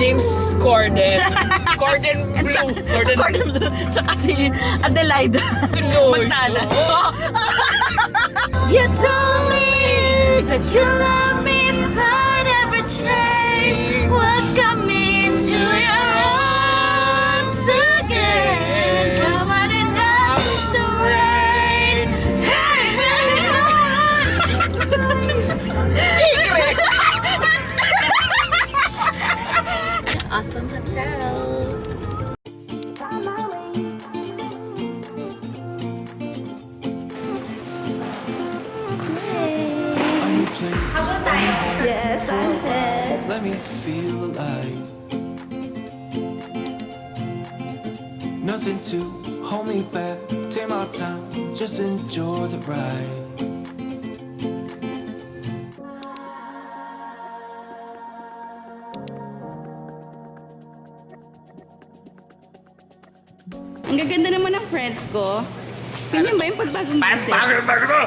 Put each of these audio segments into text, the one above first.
James Corden. Corden Blue. Corden Blue. Tsaka si Adelaide. Magtalas. You told me that you love me if I never change. What got me into your arms again? Come on and dance the rain. Hey, hey, Awesome hotel. Yes, I said. Let me feel alive. Nothing to hold me back. Take my time, just enjoy the ride. Ang gaganda naman ng friends ko. Ganyan ba yung pagbagong gising? Bago!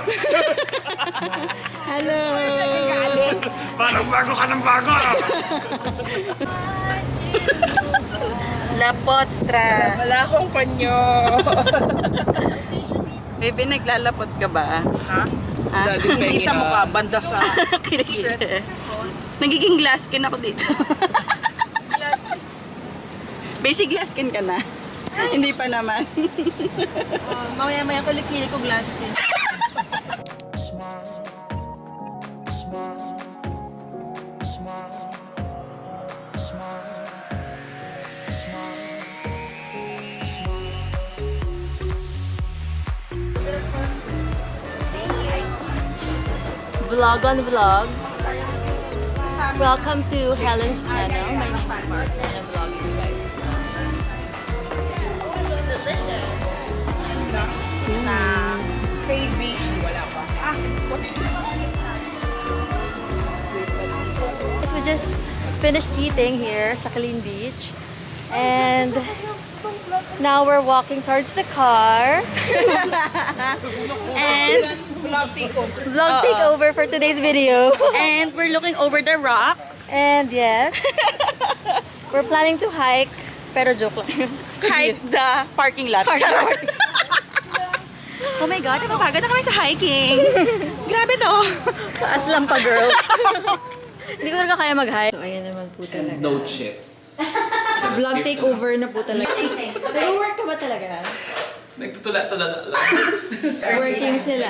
Hello! Bago ka ng bago! Lapotstra! Wala akong panyo. Baby, naglalapot ka ba? Ha? Hindi sa mukha, banda sa... Kilikili. Nagiging glass skin ako dito. Basic glass skin ka na. Hindi pa naman. Mamaya-maya ko likili ko glass skin. Vlog on vlog. Welcome to Helen's channel. My name is Mark and I'm vlogging you guys. Delicious. Kay Bishi, wala pa. We just finished eating here sa Clean Beach. And now we're walking towards the car. And Vlog takeover. Vlog takeover for today's video. and we're looking over the rocks. And yes, we're planning to hike. Pero joke lang. Hike the parking lot. Charot. Oh my God, napapagod na kami sa hiking. Grabe to. Taas lang pa, girls. Hindi ko talaga kaya mag-hike. So, ayan naman po talaga. No chips. Vlog takeover na po talaga. Nag-work ka ba talaga? Nagtutula-tula lang. Working sila.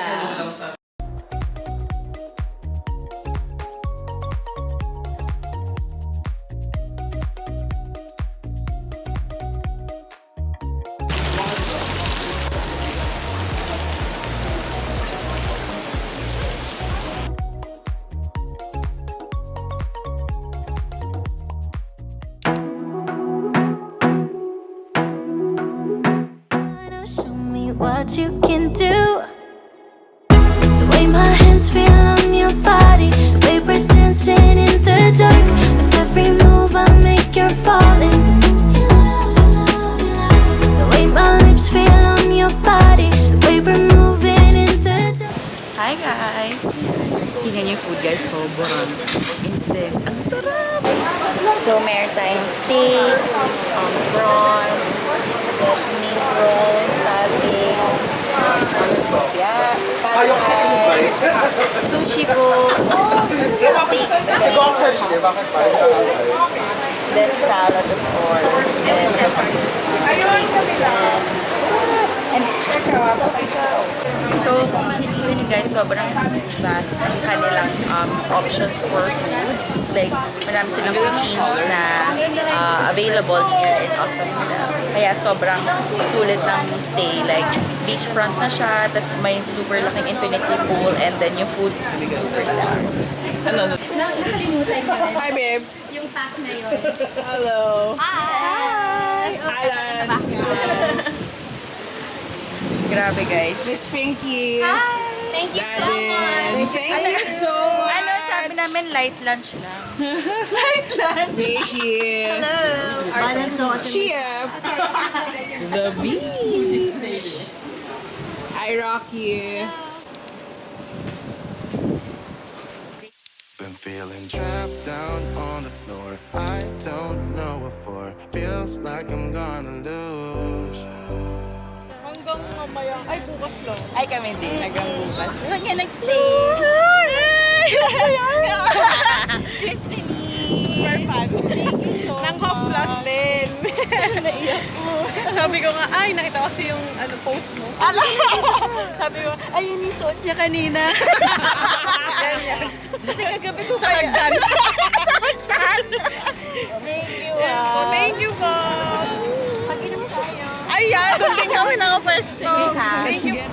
Show me what you can do. The way my hands feel on your body, the way we're dancing in the dark. With every move I make, you're falling. The way my lips feel on your body, the way we're moving in the dark. Hi guys! Tingnan niyo yung food guys, sobrang intense. Ang sarap! So, meron tayong steak, prawns, Vietnamese rolls, sabi, lumpia, pad thai, sushi po, steak, then salad of course, and so, kung makikita niyo guys, sobrang vast ang kanilang options for food. Like, marami silang cuisines na available here in Osamida. Kaya sobrang sulit ng stay. Like, beachfront na siya, tas may super laking infinity pool, and then yung food super sarap. Nakalimutan ko. Hi, babe. Yung pack na yun. Hello. Hi! Alan. Grabe guys. Miss Pinky. Thank you so Daddy. much. Thank you so much. Ano, sabi namin light lunch lang. Light lunch? Bishi. Hello. Balance daw kasi. Chef. The bee. Hi, Rocky. Been feeling trapped down on the floor. I don't know feels like I'm gonna lose. Hanggang mamaya. Ay, bukas lang. Ay, kami din. Hanggang bukas. Lang yan, nag-stay. Super fun. Nang half plus din. Naiyak mo. Sabi ko nga, ay, nakita ko kasi yung post mo. Sabi ko, ay, yun yung suot niya kanina. Kasi kagabi ko sa hagdan. Thank you. Thank you po. Pag-inom tayo. Ayan, doon din kami nakapwesto. Thank you.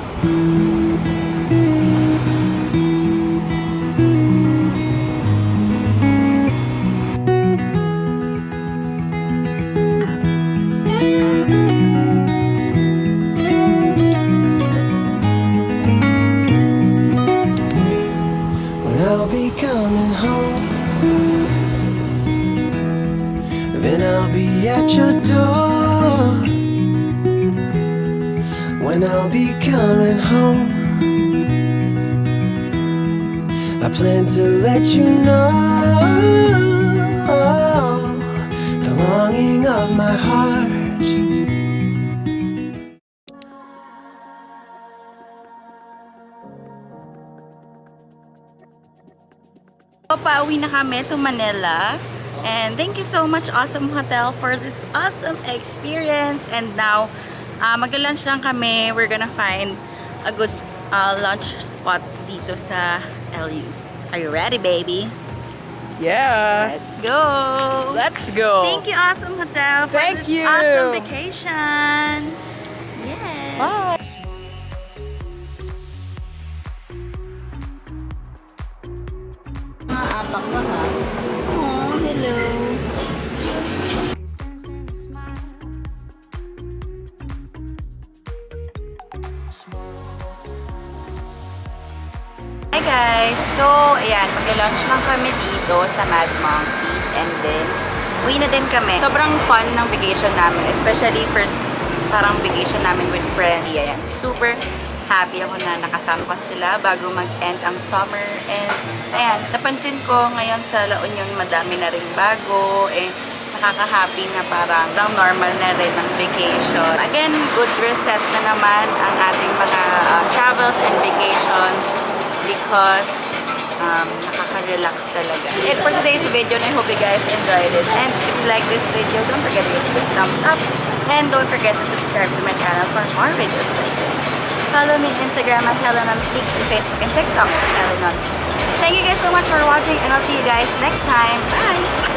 When I'll be coming home, then I'll be at your door. When I'll be coming home, I plan to let you know the longing of my heart. So, pauwi na kami to Manila. And thank you so much, Awesome Hotel, for this awesome experience. And now, mag-lunch lang kami. We're gonna find a good lunch spot dito sa LU. Are you ready, baby? Yes. Let's go! Let's go. Thank you, Awesome Hotel, for Thank this you. awesome vacation. Yes! Bye. Apak ka ha. Oh, hello! Hi guys! So, ayan, mag-lunch lang kami dito sa Mad Monkeys and then uwi na din kami. Sobrang fun ng vacation namin, especially first parang vacation namin with friends. Ayan, super happy ako na nakasama ko sila bago mag-end ang summer. And ayan, napansin ko ngayon sa La Union madami na rin bago and nakaka-happy na parang normal na rin ang vacation. Again, good reset na naman ang ating mga travels and vacations because nakaka-relax talaga. And for today's video, I hope you guys enjoyed it. And if you like this video, don't forget to give it a thumbs up. And don't forget to subscribe to my channel for more videos like this. Follow me on Instagram at HelenOnFleek and Facebook and TikTok at HelenOnFleek. Thank you guys so much for watching and I'll see you guys next time. Bye!